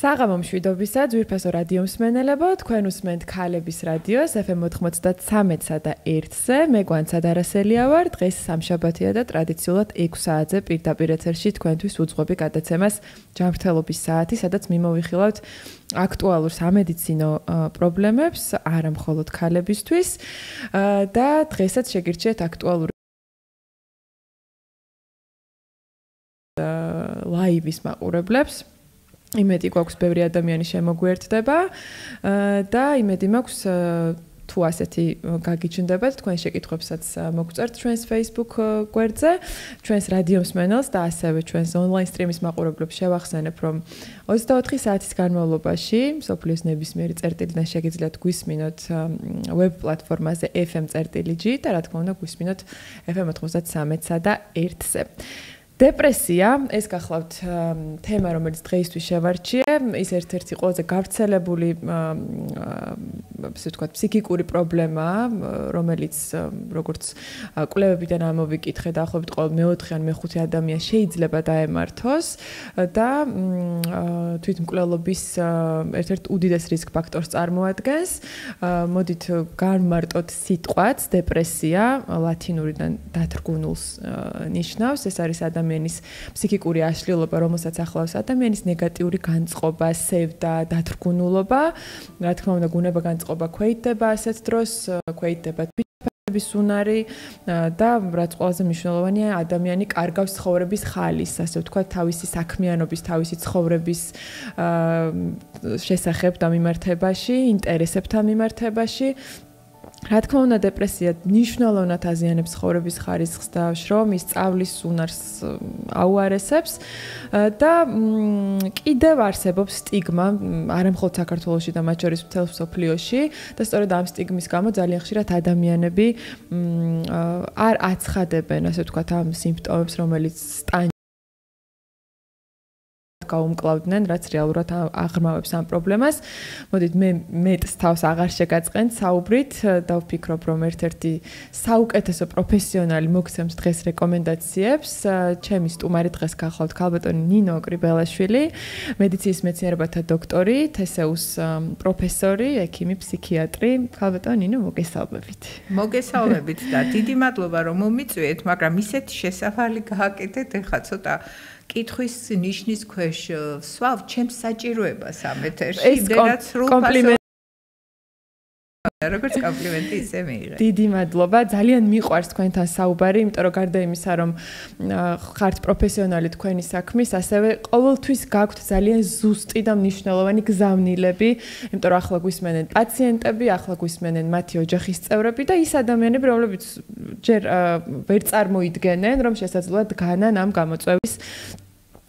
საღამო მშვიდობისა, ძვირფასო რადიო მსმენელებო, თქვენ უსმენთ ქალების რადიოს FM 93-სა და 1-ზე. მე გვანცა დარასელია ვარ. დღეს სამშაბათია და ტრადიციულად 6 საათზე პირდაპირ ეთერში თქვენთვის უძღვები გადაცემას ჯანმრთელობის საათი, სადაც მიმოვიხილავთ აქტუალურ სამედიცინო პრობლემებს, არა მხოლოდ ქალებისთვის და დღესაც შეგირჩიეთ აქტუალური ლაივის მაყურებლებს. იმედი გვაქვს ბევრი ადამიანი შემოგვერთდება და იმედი მაქვს თუ ასეთი გაგიჩნდებათ თქვენ შეკითხვებსაც მოგწერთ ჩვენს Facebook გვერდზე, ჩვენს რადიო მსმენელს და ასევე ჩვენს ონლაინ სტრიმის მაყურებლებს შევახსენებ, რომ 24 საათის განმავლობაში მსოფლიოს ნებისმიერი წერტილიდან შეგიძლიათ გვისმინოთ ვებ პლატფორმაზე FM.g და რა თქმა უნდა გვისმინოთ FM 93-სა და 1-ზე. დეპრესია, ეს გახლავთ თემა, რომელიც დღეისთვის შევარჩიე, ის ერთ-ერთი ყველაზე გავრცელებული, ასე ვთქვათ, ფსიქიკური პრობლემაა, რომელიც როგორც კვლევებიდან ამოვიკითხე, დაახლოებით ყოველ მეოთხე ან მეხუთე ადამიანს შეიძლება დაემართოს და თვითმკვლელობის ერთ-ერთ უდიდეს რისკ ფაქტორს წარმოადგენს. მოდით განვმარტოთ სიტყვაც, დეპრესია, ლათინურიდან დათრგუნულს ნიშნავს, ეს არის ადამიანის ფსიქიკური აშლილობა, რომელსაც ახლავს ადამიანის ნეგატიური განწყობა, სევდა, დათრგუნულობა. რა თქმა უნდა, გუნება განწყობა ქვეითდება ასეთ დროს, ქვეითდება თვითმფრინავის უნარი და რაც ყველაზე მნიშვნელოვანია, ადამიანი კარგავს ცხოვრების ხალის, ასე ვთქვათ, თავისი საქმიანობის, თავისი ცხოვრების შესახებ და მიმართებაში, ინტერესებთან მიმართებაში. რა თქმა უნდა, დეპრესია მნიშვნელოვნად აზიანებს ცხოვრების ხარისხს და შრომის, სწავლის უნარს აუარესებს და კიდევ არსებობს სტიგმა, არა მხოლოდ საქართველოში და მათ შორის მთელ მსოფლიოში და სწორედ ამ სტიგმის გამო ძალიან ხშირად ადამიანები არ აცხადებენ, ასე ვთქვათ, ამ სიმპტომებს, რომელიც გაუმკლავდნენ, რაც რეალურად აღრმავებს ამ პრობლემას. მოდით მე მეტს თავს აღარ შეგაწყენთ საუბრით და ვფიქრობ, რომ ერთ-ერთი საუკეთესო პროფესიონალი მოგცემს დღეს რეკომენდაციებს. ჩემი სტუმარი დღეს გახლავთ ქალბატონი ნინო კრიბელაშვილი, მედიცინის მეცნიერებათა დოქტორი, თესეუს პროფესორი, ექიმი, ფსიქიატრი. ქალბატონი ნინო, მოგესალმებით. მოგესალმებით და დიდი მადლობა, რომ მომიწვიეთ, მაგრამ ისეთი შესავალი გააკეთეთ, ეხლა ცოტა კითხვის ნიშნის ქვეშ სვავ ჩემს საჭიროებას ამ ეთერში, იმდენად სრულფასოვანი როგორც კომპლიმენტი ისე მიიღე. დიდი მადლობა, ძალიან მიყვარს თქვენთან საუბარი, იმიტომ რომ გარდა იმისა, რომ ხართ პროფესიონალი თქვენი საქმის, ასევე ყოველთვის გაქვთ ძალიან ზუსტი და მნიშვნელოვანი გზავნილები, იმიტომ რომ ახლა გვისმენენ პაციენტები, ახლა გვისმენენ მათი ოჯახის წევრები და ის ადამიანები, რომლებიც ჯერ ვერ წარმოიდგენენ, რომ შესაძლოა დგანან ამ გამოწვევის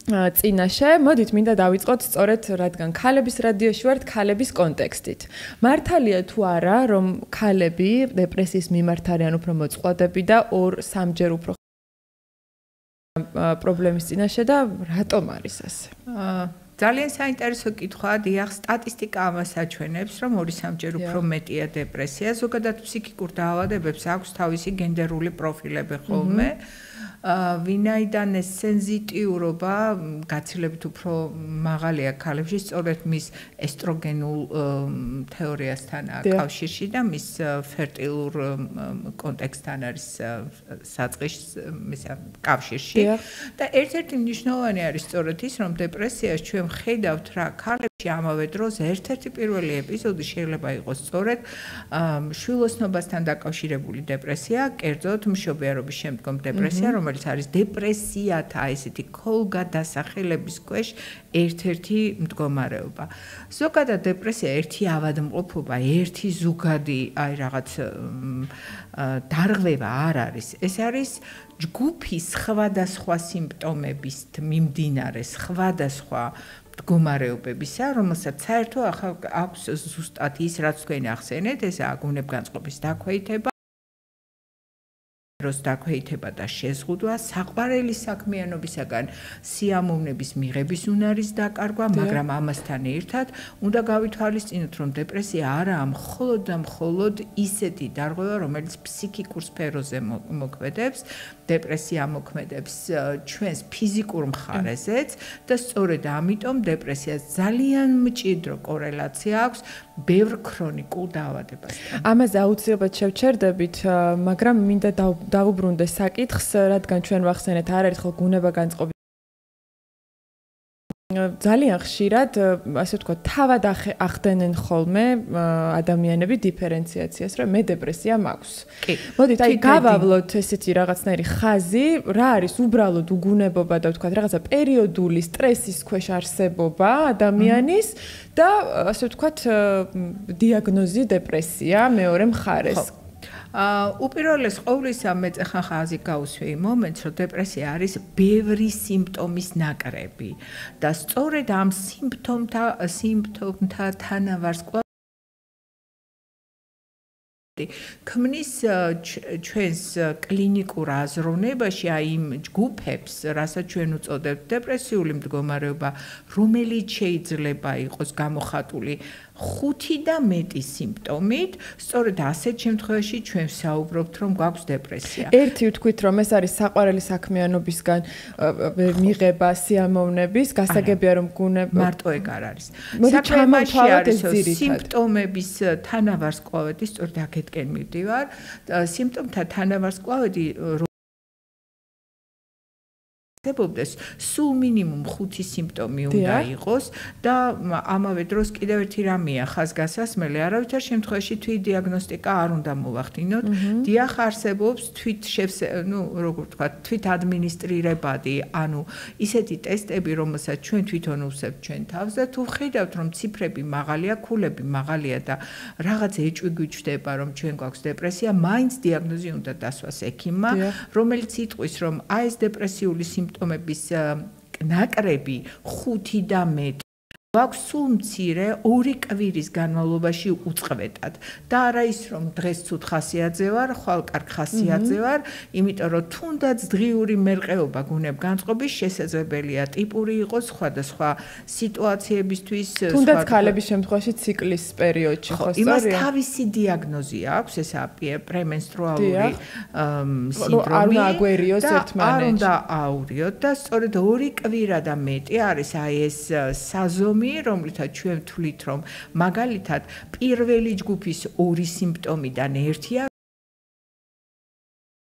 წინაშე. მოდით მინდა დავიწყოთ სწორედ, რადგან ქალების რადიოში ვართ, ქალების კონტექსტით. მართალია თუ არა, რომ ქალები დეპრესიის მიმართ არიან უფრო მოწყვლადები და 2-3ჯერ უფრო პრობლემის წინაშე და რატომ არის ასე? ძალიან საინტერესო კითხვაა, დიახ, სტატისტიკა ამას აჩვენებს, რომ 2-3ჯერ უფრო მეტია დეპრესია. ზოგადად ფსიქიკურ დაავადებებს აქვს თავისი გენდერული პროფილები ხოლმე. ვინაიდან ეს სენზიტიურობა გაცილებით უფრო მაღალია ქალებში, სწორედ მის ესტროგენულ თეორიასთანაა კავშირში და მის ფერტილურ კონტექსტთან არის საწყის მის კავშირში. და ერთ-ერთი მნიშვნელოვანი არის სწორედ ის, რომ დეპრესიას ჩვენ ხედავთ რა ქალებში ამავე დროს ერთ-ერთი პირველი ეპიზოდი შეიძლება იყოს სწორედ შვილოსნობასთან დაკავშირებული დეპრესია, კერძოდ მშობიარობის შემდგომ დეპრესია, რომელიც არის დეპრესიათა ესეთი ქოლგადასახელების ქვეშ ერთ-ერთი მდგომარეობა. ზოგადად დეპრესია ერთი ავადმყოფობა, ერთი ზუგადი, აი რაღაც დარღვევა არ არის. ეს არის ჯგუფი სხვადასხვა სიმპტომების მიმდინარე სხვადასხვა მდგომარეობებისა, რომელსაც საერთო აქვს ზუსტად ის, რაც თქვენ ახსენეთ, ესაა გუნებგანწყობის დაქვეითება, დროს დაქვეითება და შეზღუდვა, საყვარელი საქმიანობისაგან სიამოვნების მიღების უნარის დაკარგვა, მაგრამ ამასთან ერთად უნდა გავითვალისწინოთ, რომ დეპრესია არაა მხოლოდ და მხოლოდ ისეთი დარღვევა, რომელიც ფსიქიკურ სფეროზე მოქმედებს, დეპრესია მოქმედებს ჩვენს ფიზიკურ მხარეზეც და სწორედ ამიტომ დეპრესიას ძალიან მჭიდრო კორელაცია აქვს ბევრ ქრონიკულ დაავადებასთან. ამაზე აუცილებლად შევჩერდებით, მაგრამ მინდა დავუბრუნდე საკითხს, რადგან ჩვენ ვახსენეთ არაერთხელ გუნება-განწყობის ძალიან ხშირად, ასე ვთქვათ, თავად ახდენენ ხოლმე ადამიანები დიფერენციაციას, რომ მე დეპრესია მაქვს. მოდით, აი გავავლოთ ესეთი რაღაცნაირი ხაზი, რა არის უბრალოდ უგუნებობა და ვთქვათ, რაღაცა პერიოდული სტრესის ქვეშ არსებობა ადამიანის და ასე ვთქვათ, დიაგნოზი დეპრესია მეორე მხარეს. უპირველეს ყოვლისა მე ხან ხაზი გავუსვი იმ მომენტს, რომ დეპრესია არის ბევრი სიმპტომის ნაკრები და სწორედ ამ სიმპტომთა თანავარსკვლავი ქმნის ჩვენს კლინიკურ აზროვნებაში აი იმ ჯგუფებს, რასაც ჩვენ უწოდებთ დეპრესიული მდგომარეობა, რომელიც შეიძლება იყოს გამოხატული 5 და მეტი სიმპტომით, სწორედ ასეთ შემთხვევაში ჩვენ ვსაუბრობთ, რომ გვაქვს დეპრესია. ერთი ვთქვით, რომ ეს არის საყვარელი საქმიანობისგან მიღება სიამოვნების, გასაგებია რომ გუნება მარტო ეგ არ არის. საქმეში არის სიმპტომების თანავარსკვლავედი, სწორედ აქეთკენ მივდივარ. სიმპტომთა თანავარსკვლავედი ხდებოდეს, სულ მინიმუმ 5 სიმპტომი უნდა იყოს და ამავე დროს კიდევ ერთი რამეა ხაზგასასმელი, არავითარ შემთხვევაში თვითდიაგნოსტიკა არ უნდა მოვახდინოთ. დიახ, არსებობს როგორ ვთქვათ, თვით ადმინისტრირებადი, ანუ ისეთი ტესტები, რომელსაც ჩვენ თვითონ ვუსვებთ ჩვენ თავს და თუ ვხედავთ, რომ ციფრები მაღალია, ქულები მაღალია და რაღაც ეჭვი გვიჩნდება, რომ ჩვენ გვაქვს დეპრესია, მაინც დიაგნოზი უნდა დასვას ექიმმა, რომელიც იტყვის, რომ აი ეს დეპრესიული სიმპტომების ნაკრები 5 და მეტი გვაქვს სულ მცირე 2 კვირის განმავლობაში უწყვეტად და არა ის რომ დღეს ცუდ ხასიათზე ვარ, ხვალ კარგ ხასიათზე ვარ, იმიტომ რომ თუნდაც დღიური მერყეობა გუნება-განწყობის შესაძლებელია ტიპური იყოს სხვადასხვა სიტუაციებისთვის, თუნდაც ქალების შემთხვევაში ციკლის პერიოდში ხო სწორია? იმას თავისი დიაგნოზი აქვს, ესაა პრემენსტრუალური სინდრომი. არ უნდა აგვერიოს ერთმანეთში. არ უნდა აურიოთ და სწორედ 2 კვირა და მეტი არის აი ეს საზომი, რომლითაც ჩვენ ვთვლით, რომ მაგალითად პირველი ჯგუფის 2 სიმპტომიდან ერთია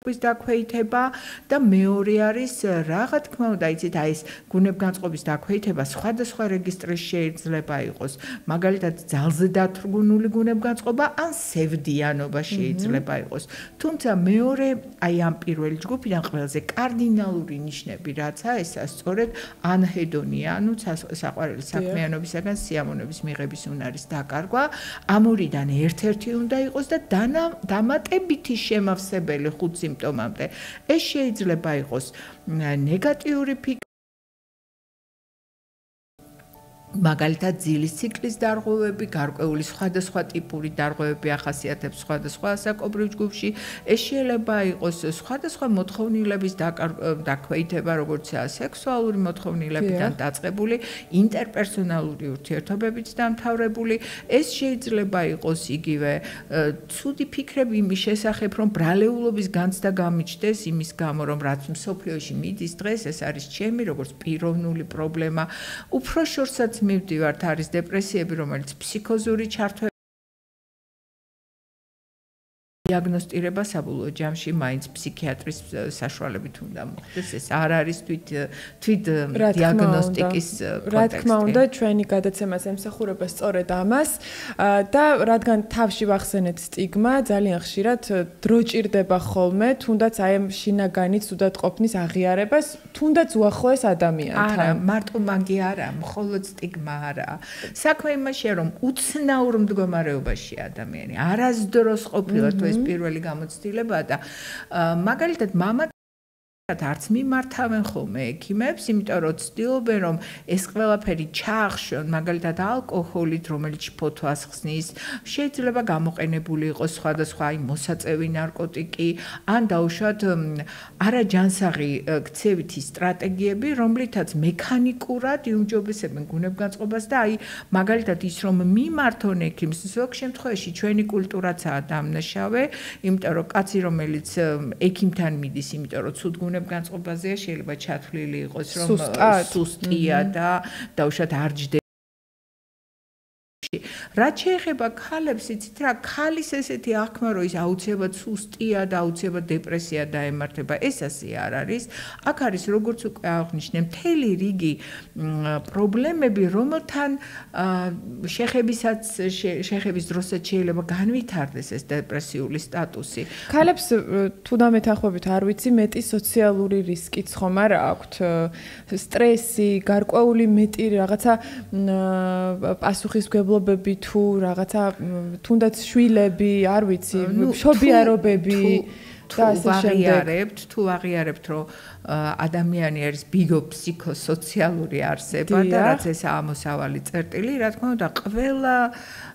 დაქვეითება და მეორე არის რა თქმა უნდა, იცით, აი ეს გუნება-განწყობის დაქვეითება სხვადასხვა რეგისტრის შეიძლება იყოს. მაგალითად, ძალზე დათრგუნული გუნება-განწყობა ან სევდიანობა შეიძლება იყოს. თუმცა მეორე, აი ამ პირველი ჯგუფიდან ყველაზე კარდინალური ნიშნები რაცა, ესაა სწორედ ანჰედონია, ანუ საყვარელი საქმიანობისაგან სიამოვნების მიღების უნარის დაკარგვა. ამ ორიდან ერთ-ერთი უნდა იყოს და დამატებითი შემავსებელი 5 სიმპტომამდე. ეს შეიძლება იყოს ნეგატიური ფიქრი, მაგალითად ძილის ციკლის დარღვევები, გარკვეული სხვადასხვა ტიპური დარღვევები ახასიათებს სხვადასხვა ასაკობრივ ჯგუფში. ეს შეიძლება იყოს სხვადასხვა მოთხოვნილების დაქვეითება, როგორცაა სექსუალური მოთხოვნილებიდან დაწყებული, ინტერპერსონალური ურთიერთობებით დამთავრებული. ეს შეიძლება იყოს იგივე ცუდი ფიქრები იმის შესახებ, რომ ბრალეულობის განცდა გამიჩნდეს იმის გამო, რომ რაც მსოფლიოში მიდის დღეს, ეს არის ჩემი როგორც პიროვნული პრობლემა. უფრო შორსაც მივდივართ არის დეპრესიები, რომელიც ფსიქოზური ჩართვები დიაგნოსტირება საბოლოო ჯამში მაინც ფსიქიატრის საშუალებით უნდა მოხდეს. ეს არ არის თვით დიაგნოსტიკის კონტექსტი. რა თქმა უნდა, ჩვენი გადაცემას ემსახურება სწორედ ამას და რადგან თავში ვახსენეთ სტიგმა, ძალიან ხშირად დრო ჭირდება ხოლმე, თუნდაც აი ამ შინაგანი ცუდათყოფნის აღიარებას, თუნდაც უახლოეს ადამიანთან. არა, მარტო მაგი არა, მხოლოდ სტიგმა არა. საქმე იმაშია, რომ უცნაურ მდგომარეობაში ადამიანი არასდროს ყოფილა თუ ეს პირველი გამოცდილებაა და მაგალითად მამა არც მიმართავენ ხოლმე ექიმებს, იმიტომ რომ ცდილობენ რომ ეს ყველაფერი ჩაახშონ, მაგალითად ალკოჰოლით, რომელიც ფოთვას ხსნის, შეიძლება გამოყენებული იყოს სხვადასხვა მოსაწევი ნარკოტიკი, ან დაუშვათ არაჯანსაღი ქცევითი სტრატეგიები, რომლითაც მექანიკურად იუმჯობესებენ გუნებგანწყობას და მაგალითად ის რომ მიმართონ ექიმს, ზოგ შემთხვევაში ჩვენი კულტურაცაა დამნაშავე, იმიტომ რომ კაცი რომელიც ექიმთან მიდის, იმიტომ რომ ცუდ განწყობაზეა შეიძლება ჩათვლილი იყოს რომ სუსტია და დაუშვათ არ ჯდება. რაც შეეხება ქალებს, იცით რა, ქალის ესეთი აღქმა რომ ის აუცილებლად სუსტია და აუცილებლად დეპრესია დაემართება, ეს ასე არ არის. აქ არის როგორც უკვე აღნიშნე, მთელი რიგი პრობლემები, რომელთან შეხების დროსაც შეიძლება განვითარდეს ეს დეპრესიული სტატუსი. ქალებს თუ დამეთანხმებით არ ვიცი, მეტი სოციალური რისკიც ხომ არა აქვთ, სტრესი, გარკვეული მეტი რაღაცა პასუხისმგებლობები თუ რაღაცა თუნდაც შვილები, არ ვიცი, მშობიარობები და ასე შემდეგ. თუ აღიარებთ, რომ ადამიანი არის ბიოფსიქოსოციალური არსება და რაც ეს ამოსავალი წერტილი, რა თქმა უნდა, ყველა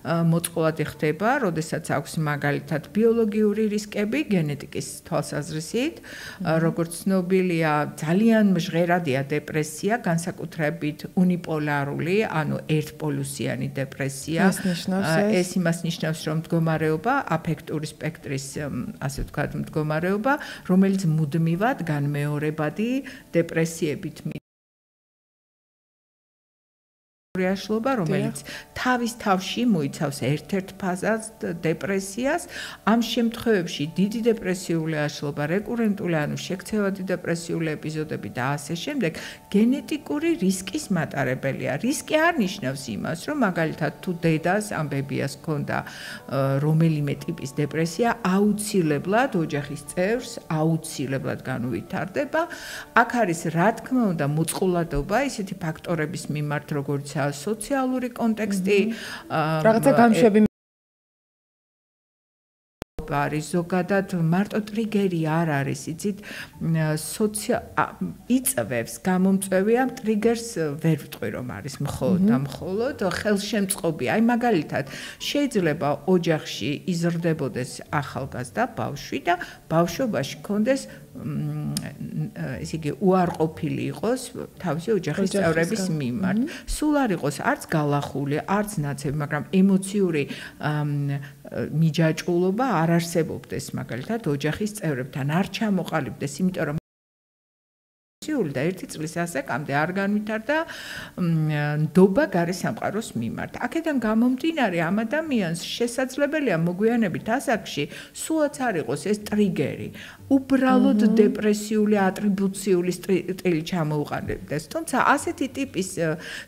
მოწყვლადი ხდება, როდესაც აქვს მაგალითად ბიოლოგიური რისკები, გენეტიკის თვალსაზრისით, როგორც ცნობილია, ძალიან ჟღერადია დეპრესია, განსაკუთრებით უნიპოლარული, ანუ ერთპოლუსიანი დეპრესია. ეს იმას ნიშნავს, რომ მდგომარეობა, აფექტური სპექტრის, ასე ვთქვათ, მდგომარეობა, რომელიც მუდმივად განმეორებადი დეპრესიებით აშლობა, რომელიც თავის თავში მოიცავს ერთ-ერთ ფაზას დეპრესიას. ამ შემთხვევებში დიდი დეპრესიული აშლობა, რეკურენტული, ანუ შექცევადი დეპრესიული ეპიზოდები და ასე შემდეგ, გენეტიკური რისკის მატარებელია. რისკი არ ნიშნავს იმას, რომ მაგალითად თუ დედას ან ბებიას ჰქონდა რომელიმე ტიპის დეპრესია, აუცილებლად ოჯახის წევრს აუცილებლად განუვითარდება. აქ არის რა თქმა უნდა მოწყვლადობა ისეთი ფაქტორების მიმართ, როგორც სოციალური კონტექსტი, რაღაცა გამშვები არის ზოგადად მარტო ტრიგერი არ არის, იცით, იწვევს გამომწვევი ამ ტრიგერს ვერ ვიტყვი რომ არის მხოლოდ და მხოლოდ ხელშემწყობი. აი მაგალითად, შეიძლება ოჯახში იზრდებოდეს ახალგაზრდა ბავშვი და ბავშვობაში ჰქონდეს ესე იგი უარყოფილი იყოს თავისი ოჯახის წევრების მიმართ. სულ არ იყოს არც გალახული, არც ნაცები, მაგრამ ემოციური მიჯაჭვულობა არ არსებობდეს მაგალითად ოჯახის წევრებთან, არ ჩამოყალიბდეს, იმიტომ რომ და 1 წლის ასაკამდე არ განვითარდა ნდობა გარე სამყაროს მიმართ. აქედან გამომდინარე ამ ადამიანს შესაძლებელია მოგვიანებით ასაკში სულაც არ იყოს ეს ტრიგერი. უბრალოდ დეპრესიული ატრიბუციული სტილი ჩამოუყალიბდეს. თუმცა ასეთი ტიპის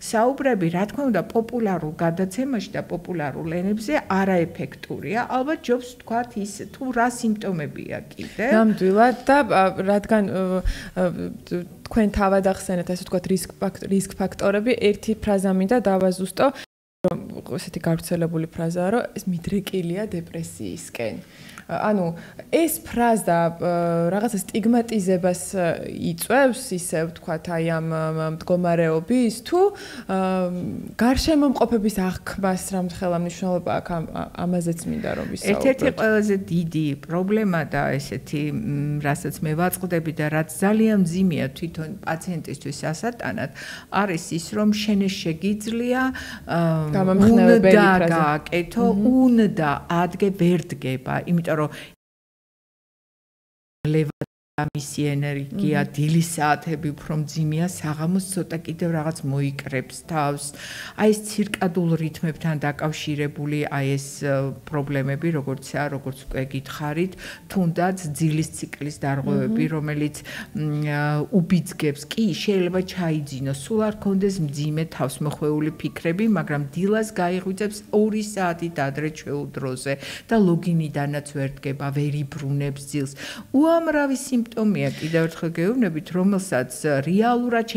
საუბრები, რა თქმა უნდა, პოპულარულ გადაცემაში და პოპულარულ ენებზე არაეფექტურია. ალბათ ჯობს თქვათ ის თუ რა სიმპტომებია კიდე. ნამდვილად და რადგან თქვენ თავად ახსენეთ, ასე ვთქვათ, რისკ ფაქტორები, ერთი ფრაზა მინდა დავაზუსტო, რომ ესეთი გავრცელებული ფრაზაა, რომ ეს მიდრეკილია დეპრესიისკენ. ანუ ეს ფრაზა რაღაცა სტიგმატიზებას იწვევს, ისე ვთქვათ, აი ამ მდგომარეობის თუ გარშემომყოფების აღქმას რამხელა მნიშვნელობა აქვს ამაზეც მინდა რომ ვისაუბროთ. ერთ-ერთი ყველაზე დიდი პრობლემა და ესეთი, რასაც მე ვაწყდები და რაც ძალიან მძიმეა თვითონ პაციენტისთვის ასატანად, არის ის, რომ შენეს შეგიძლია გამამხნევებელი ფრაზა გააკეთო, უნდა ადგე ვერ დგება, იმიტომ რომ მისი ენერგია, დილის საათები უფრო მძიმეა, საღამოს ცოტა კიდევ რაღაც მოიკრებს თავს. აი ეს ცირკადულ რითმებთან დაკავშირებული აი ეს პრობლემები, როგორც უკვე გითხარით, თუნდაც ძილის ციკლის დარღვევები, რომელიც უბიძგებს, კი, შეიძლება ჩაიძინოს, სულ არ კონდეს მძიმე თავსმოხვეული ფიქრები, მაგრამ დილას გაიღვიძებს 2 საათით ადრე ჩვეულ დროზე და ლოგინიდანაც ვერ დგება, ვერ იბრუნებს ძილს. უამრავი სიმპტომია კიდევ ერთხელ გეუბნებით, რომელსაც რეალურად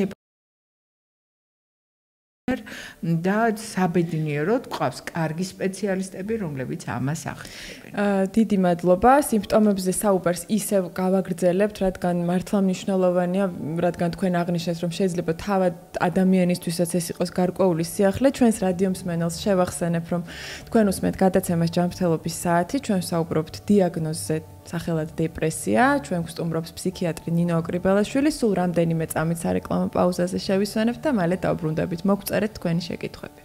და საბედნიეროდ ყავს კარგი სპეციალისტები, რომლებიც ამას ახდენენ. დიდი მადლობა. სიმპტომებზე საუბარს ისევ გავაგრძელებთ, რადგან მართლა მნიშვნელოვანია, რადგან თქვენ აღნიშნეთ, რომ შეიძლება თავად ადამიანისთვისაც ეს იყოს გარკვეული სიახლე. ჩვენს რადიო მსმენელს შევახსენებ, რომ თქვენ უსმენთ გადაცემას ჯანმრთელობის საათი, ჩვენ საუბრობთ დიაგნოზზე სახელად დეპრესია. ჩვენ გვსტუმრობს ფსიქიატრი ნინო ოკრიბელაშვილი. სულ რამდენიმე წამით სარეკლამო პაუზაზე შევისვენებთ და მალე დავბრუნდებით. მოგწერეთ თქვენი შეკითხვები.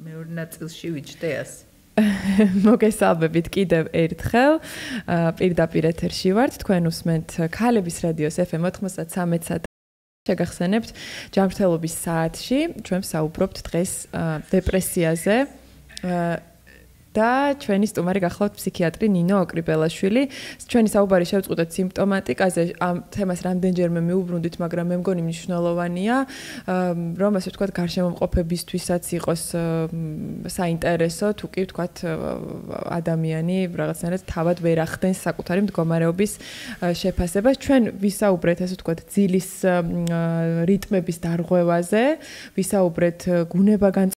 მეორე ნაწილში ვიჯდეას. მოგესალმებით კიდევ ერთხელ. პირდაპირ ეთერში ვართ. თქვენ უსმენთ ქალების რადიოს FM 93-ს. შეგახსენებთ ჯანმრთელობის საათში. ჩვენ საუბრობთ დღეს დეპრესიაზე. და ჩვენი სტუმარი გახლავთ ფსიქიატრი ნინო ოკრიბელაშვილი. ჩვენი საუბარი შევწყვეტეთ სიმპტომატიკაზე. ამ თემას რამდენჯერმე მიუბრუნდით, მაგრამ მე მგონი მნიშვნელოვანია, რომ ასე ვთქვათ, გარშემომყოფებისთვისაც იყოს საინტერესო, თუ კი ვთქვათ, ადამიანი რაღაცნაირად თავად ვერ ახდენს საკუთარი მდგომარეობის შეფასებას. ჩვენ ვისაუბრეთ, ასე ვთქვათ, ძილის რიტმების დარღვევაზე, ვისაუბრეთ გუნებაგან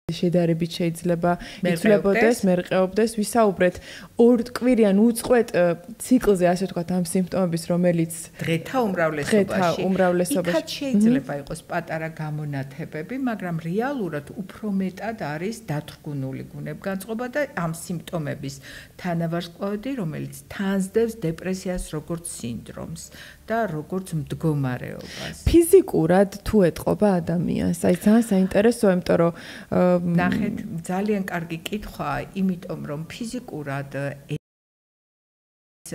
შედარებით შეიძლება იცვლებოდეს, მერყეობდეს, ვისაუბრეთ ორკვირიან უწყვეტ ციკლზე, ასე ვთქვათ, ამ სიმპტომების, რომელიც დღეთა უმრავლესობაში იქაც შეიძლება იყოს პატარა გამონათებები, მაგრამ რეალურად უფრო მეტად არის დათრგუნული გუნებგანწყობა და ამ სიმპტომების თანავარსკვლავედი, რომელიც თანსდევს დეპრესიას როგორც სინდრომს და როგორც მდგომარეობას. ფიზიკურად თუ ეტყობა ადამიანს, აი ძალიან საინტერესოა, იმიტომ რომ ნახეთ, ძალიან კარგი კითხვაა, იმიტომ რომ ფიზიკურად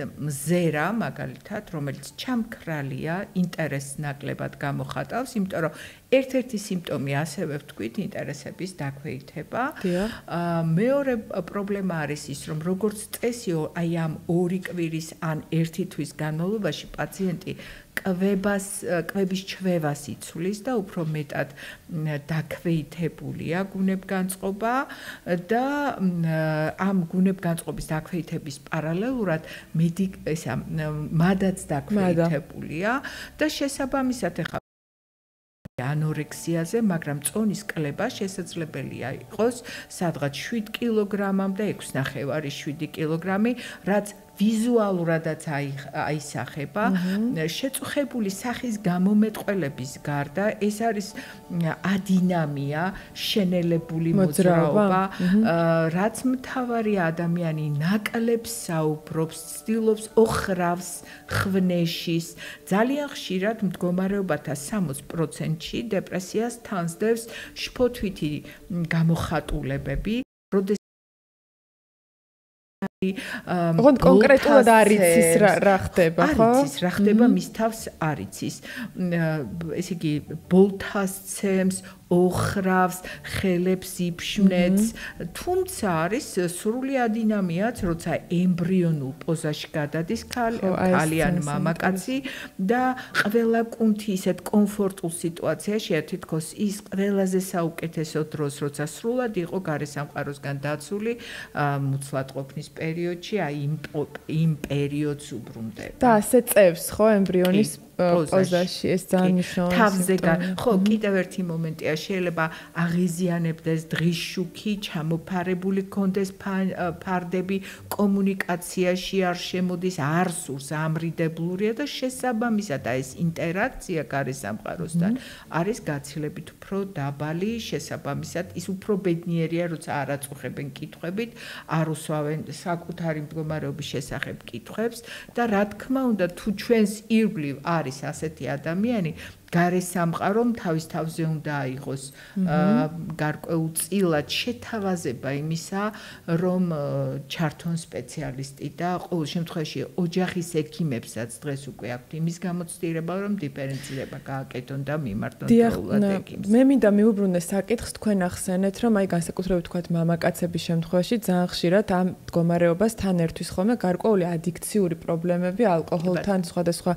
მზერა მაგალითად, რომელიც ჩამქრალია, ინტერესს ნაკლებად გამოხატავს, იმიტომ რომ ერთ-ერთი სიმპტომი ასევე ვთქვით, ინტერესების დაქვეითება. მეორე პრობლემა არის ის, რომ როგორც წესი, აი ამ 2 კვირის ან 1 თვის განმავლობაში პაციენტი კვების ჩვევას იცვლის და უფრო მეტად დაქვეითებულია გუნებგანწყობა და ამ გუნებგანწყობის დაქვეითების პარალელურად მადაც დაქვეითებულია და შესაბამისად ახლა ანორექსიაზე, მაგრამ წონის კლება შესაძლებელია იყოს სადღაც 7 კილოგრამამდე 6.5-7 კილოგრამი, რაც ვიზუალურადაც აისახება. შეწუხებული სახის გამომეტყველების გარდა ეს არის ადინამია, შენელებული მოძრაობა, რაც მთავარი ადამიანი ნაკლებს საუბრობს, ცდილობს ოხრავს, ხვნეშის. ძალიან ხშირად მდგომარეობათა 60%-ში დეპრესიას თანსდევს შფოთვითი გამოხატულებები, ოღონდ კონკრეტულად არ იცის რა ხდება, ხო? არ იცის რა ხდება, მის თავს არ იცის. ესე იგი, ბოლთას ცემს, ოხრავს, ხელებს იფშვნეთს, თუმცა არის სრული ადინამიაც, როცა ემბრიონულ პოზაში გადადის ქალიან მამაკაცი და ყველა კუნთი ისეთ კომფორტულ სიტუაციაშია, თითქოს ის ყველაზე საუკეთესო დროს, როცა სრულად იყო გარესამყაროსგან დაცული, მუცლად ყოფნის პერიოდში, აი იმ პერიოდს უბრუნდება. და ასე წევს, ხო, ემბრიონის პოზაში ეს ძალიან მნიშვნელოვანი თავზე ხო კიდევ ერთი მომენტია შეიძლება აღიზიანებდეს დღის შუქი ჩამოფარებული გქონდეს ფარდები კომუნიკაციაში არ შემოდის არ სურს ამრიდებლურია და შესაბამისად ეს ინტერაქცია გარე სამყაროსთან არის გაცილებით უფრო დაბალი შესაბამისად ის უფრო ბედნიერია როცა არ აწუხებენ კითხვებით არ უსვავენ საკუთარი მდგომარეობის შესახებ კითხვებს და რა თქმა უნდა თუ ჩვენს ირგვლივ არის ასეთი ადამიანი გარე სამყარომ თავის თავზე უნდა აიღოს გარკვეულწილად შეთავაზება იმისა რომ ჩართონ სპეციალისტი და ყოველ შემთხვევაში ოჯახის ექიმებსაც დღეს უკვე აქვთ იმის გამოცდილება რომ დიფერენცირება გააკეთონ და მიმართონ დროულად ექიმს. მე მინდა მიუბრუნდე საკითხს თქვენ ახსენეთ რომ აი განსაკუთრებით თქვათ მამაკაცების შემთხვევაში ძალიან ხშირად ამ მდგომარეობას თან ერთვის ხოლმე გარკვეული ადიქციური პრობლემები ალკოჰოლთან სხვადასხვა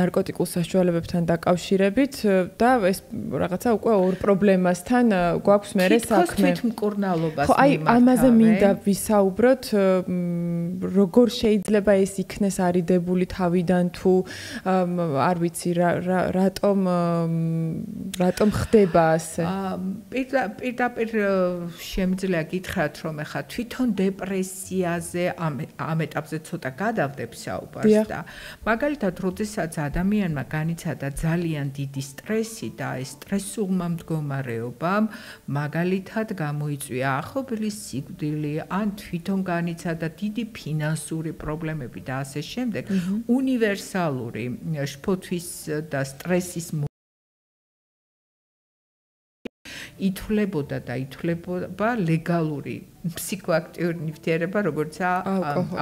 ნარკოტიკულ საშუალებებთან დაკავშირებით და ეს რაღაცა უკვე ორ პრობლემასთან გვაქვს მერე საქმე. თვითონ მკურნალობას ხო, აი ამაზე მინდა ვისაუბროთ, როგორ შეიძლება ეს იქნეს არიდებული თავიდან თუ არ ვიცი რატომ ხდება ასე? პირდაპირ შემიძლია გითხრათ რომ ეხა თვითონ დეპრესიაზე ამ ეტაპზე ცოტა გადავდებ საუბარს და მაგალითად როდესაც ადამიანმა განიცადა ძალიან დიდი სტრესი და ეს სტრესულმა მდგომარეობამ მაგალითად გამოიწვია ახლობლის სიკვდილი ან თვითონ განიცადა დიდი ფინანსური პრობლემები და ასე შემდეგ უნივერსალური შფოთვის და სტრესის ითვლებოდა და ითვლება ლეგალური ფსიქოაქტიური ნივთიერება როგორიცაა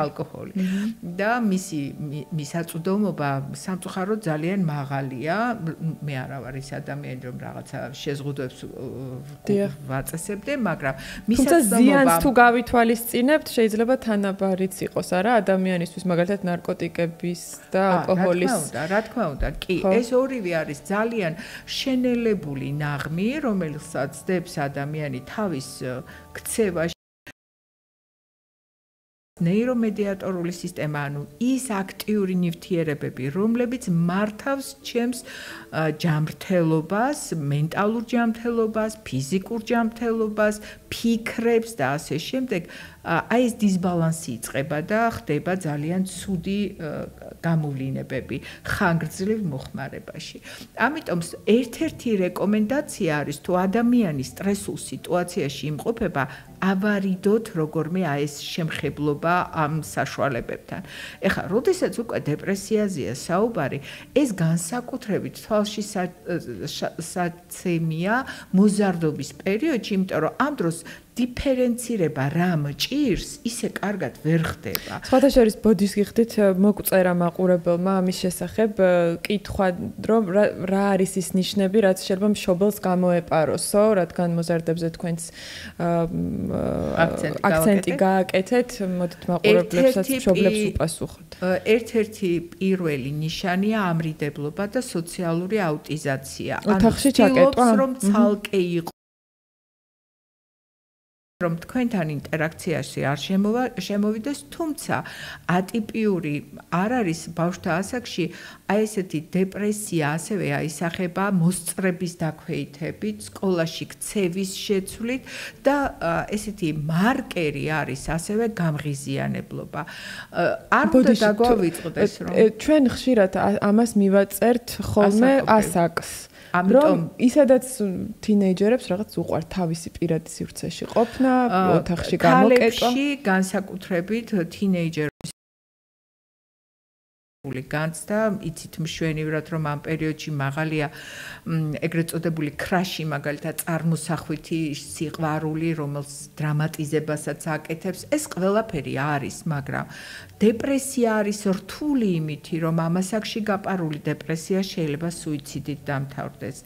ალკოჰოლი და მის აწვდომობა სამწუხაროდ ძალიან მაღალია მე არა ვარ ის ადამიანი რომ რაღაცა შეზღუდვებს ვაწესებდე მაგრამ მის აწვდომობა ზიანს თუ გავითვალისწინებთ შეიძლება თანაბარიც იყოს არა ადამიანისთვის მაგალითად ნარკოტიკების და ალკოჰოლის რა თქმა უნდა კი ეს ორივე არის ძალიან შენელებული ნაღმი რომელსაც დებს ადამიანი თავის ქცევაში ნეირომედიატორული სისტემა, ანუ ის აქტიური ნივთიერებები, რომლებიც მართავს ჩემს ჯანმრთელობას, მენტალურ ჯანმრთელობას, ფიზიკურ ჯანმრთელობას, ფიქრებს და ასე შემდეგ, აი ეს დისბალანსი იწყება და ხდება ძალიან ცუდი გამოვლინებები ხანგრძლივ მოხმარებაში. ამიტომ ერთ-ერთი რეკომენდაცია არის თუ ადამიანი სტრესულ სიტუაციაში იმყოფება ავარიდოთ როგორმე აი ეს შემხებლობა ამ საშუალებებთან. ეხლა, როდესაც უკვე დეპრესიაზეა საუბარი, ეს განსაკუთრებით თვალში საცემია მოზარდობის პერიოდში, იმიტომ რომ ამ დროს დიფერენცირება რა მჭირს, ისე კარგად ვერ ხდება. სხვათა შორის ბოდის გიხდით მოგწერა მაყურებელმა ამის შესახებ კითხვა, რომ რა არის ის ნიშნები, რაც შეიძლება მშობელს გამოეპაროსო, რადგან მოზარდებზე თქვენს აქცენტი გააკეთეთ, მოდით მაყურებლებსაც მშობლებს უპასუხოთ. ერთ-ერთი პირველი ნიშანია ამრიდებლობა და სოციალური აუტიზაცია. ოთახში ჩაკეტვა, რომ ცალკე იყო რომ თქვენთან ინტერაქციაში არ შემოვიდეს, თუმცა ატიპიური არ არის ბავშვთა ასაკში აი ესეთი დეპრესია ასევე აისახება მოსწრების დაქვეითებით, სკოლაში ქცევის შეცვლით და ესეთი მარკერი არის ასევე გამღიზიანებლობა. არ უნდა დაგვავიწყდეს რომ ჩვენ ხშირად ამას მივაწერთ ხოლმე ასაკს. ამიტომ ისედაც თინეიჯერებს რაღაც უყვართ თავისი პირადი სივრცეში ყოფნა, ოთახში გამოკეტვა. ქალებში განსაკუთრებით თინეიჯერების განცდა, იცით მშვენივრად რომ ამ პერიოდში მაღალია ეგრეთ წოდებული ქრაში, მაგალითად წარმოსახვითი სიყვარული, რომელს დრამატიზებასაც აკეთებს, ეს ყველაფერი არის, მაგრამ დეპრესია არის რთული იმითი, რომ ამასაკში გაპარული დეპრესია შეიძლება სუიციდით დამთავრდეს.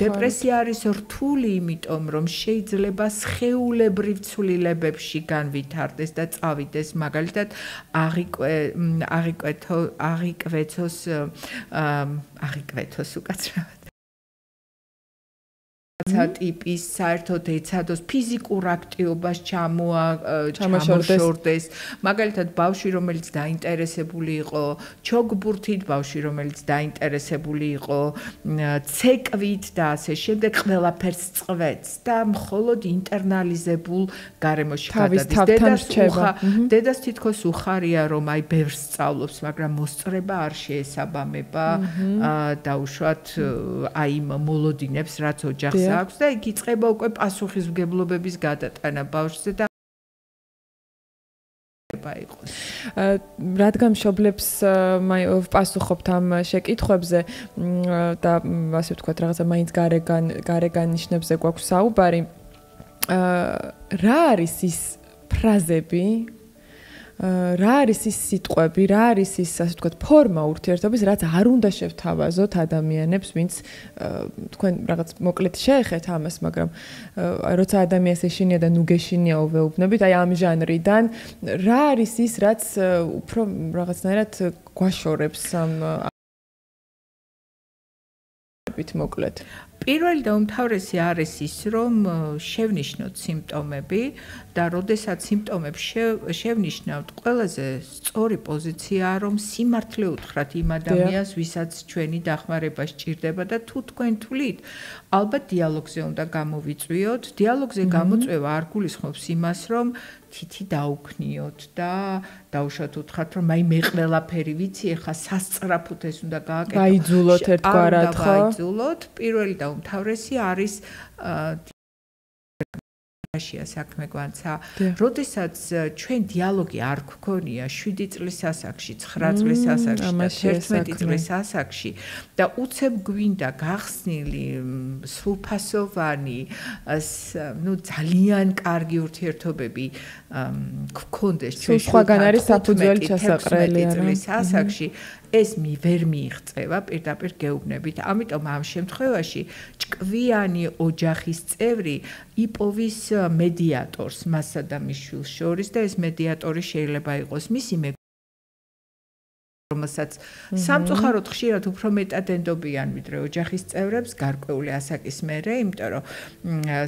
დეპრესია არის რთული იმიტომ, რომ შეიძლება სხეულებრივ ცვლილებებში განვითარდეს და წავიდეს, მაგალითად აღიკვეთოს უკაცრავად ტიპის საერთოდ ეცადოს ფიზიკურ აქტივობას ჩამოშორდეს. მაგალითად, ბავშვი, რომელიც დაინტერესებული იყო ჩოგბურთით, ბავშვი, რომელიც დაინტერესებული იყო ცეკვით და ასე შემდეგ, ყველაფერს წვეთს და მხოლოდ ინტერნალიზებულ გარემოში გადადის. დედას თითქოს უხარია, რომ აი ბევრს სწავლობს, მაგრამ მოსწრება არ შეესაბამება დაუშვათ აი იმ მოლოდინებს, რაც ოჯახს აქვს და იგი იწყება უკვე პასუხისმგებლობების გადატანა ბავშვზე და იყოს. რადგან მშობლებს ვპასუხობთ ამ შეკითხვებზე და ასე ვთქვათ, რაღაცა მაინც გარეგან ნიშნებზე გვაქვს საუბარი, რა არის ის ფრაზები, რა არის ის სიტყვები, რა არის ის, ასე ვთქვათ, ფორმა ურთიერთობის, რაც არ უნდა შევთავაზოთ ადამიანებს, ვინც თქვენ რაღაც მოკლედ შეეხეთ ამას, მაგრამ როცა ადამიანს ეშინია და ნუ გეშინია ოვეუბნებით, აი ამ ჟანრიდან, რა არის ის, რაც უფრო რაღაცნაირად გვაშორებს ამ მოკლედ. პირველი და უმთავრესი არის ის, რომ შევნიშნოთ სიმპტომები და როდესაც სიმპტომებს შევნიშნავთ, ყველაზე სწორი პოზიციაა, რომ სიმართლე უთხრათ იმ ადამიანს, ვისაც ჩვენი დახმარება სჭირდება და თუ თქვენ თვლით, ალბათ დიალოგზე უნდა გამოვიწვიოთ. დიალოგზე გამოწვევა არ გულისხმობს იმას, რომ თითი დაუქნიოთ და დაუშვათ უთხრათ, რომ აი მე ყველაფერი ვიცი, ეხლა სასწრაფოდ ეს უნდა გააკეთო. გაიძულოთ ერთგვარად, ხო? გაიძულოთ. პირველი და უმთავრესი არის აშია საქმე გვანცა, როდესაც ჩვენ დიალოგი არ გქონია 7 წლის ასაკში, 9 წლის ასაკში და 11 წლის ასაკში და უცებ გვინდა გახსნილი, სრულფასოვანი, ნუ ძალიან კარგი ურთიერთობები გქონდეს ჩვენ სხვაგან არის საფუძველი ჩასაყრელი წლის ასაკში ეს ვერ მიიღწევა პირდაპირ გეუბნებით. ამიტომ ამ შემთხვევაში ჭკვიანი ოჯახის წევრი იპოვის მედიატორს მასა და მის შვილს შორის და ეს მედიატორი შეიძლება იყოს მისი რომელსაც სამწუხაროდ ხშირად უფრო მეტად ენდობიან ვიდრე ოჯახის წევრებს გარკვეული ასაკის მერე, იმიტომ რომ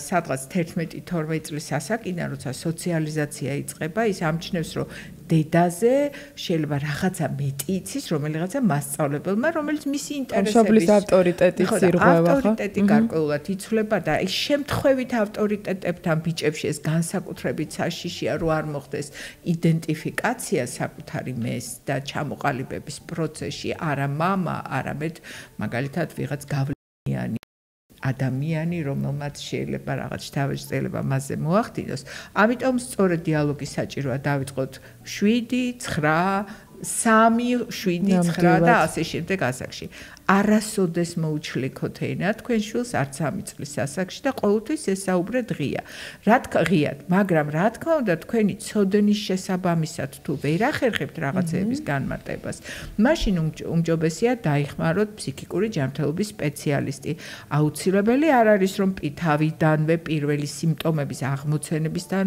სადღაც 11-12 წლის ასაკიდან როცა სოციალიზაცია იწყება, ის ამჩნევს, რომ დედაზე შეიძლება რაღაცა მეტი იცის, რომელიღაცა მასწავლებელმა, რომელიც მისი ინტერესების მშობლის ავტორიტეტის ირღვევა, ხო? ავტორიტეტი გარკვეულად იცვლება და ის შემთხვევით ავტორიტეტებთან ბიჭებში ეს განსაკუთრებით საშიშია, რომ არ მოხდეს იდენტიფიკაცია საკუთარი მეს და ჩამოყალიბების პროცესში, არა მამა, არამედ მაგალითად ვიღაც გავლენიანი ადამიანი, რომელმაც შეიძლება რაღაც შთაბეჭდილება მასზე მოახდინოს. ამიტომ სწორედ დიალოგი საჭიროა დავიწყოთ 7, 9, 3, 7, 9 და ასე შემდეგ ასაკში. არასოდეს მოუჩლიქოთ ენა თქვენ შვილს არც 3 წლის ასაკში და ყოველთვის ესაუბრეთ ღია. ღიად, მაგრამ რა თქმა უნდა თქვენი ცოდნის შესაბამისად თუ ვერ ახერხებთ რაღაცეების განმარტებას, მაშინ უმჯობესია დაიხმაროთ ფსიქიკური ჯანმრთელობის სპეციალისტი. აუცილებელი არ არის რომ თავიდანვე პირველი სიმპტომების აღმოცენებისთან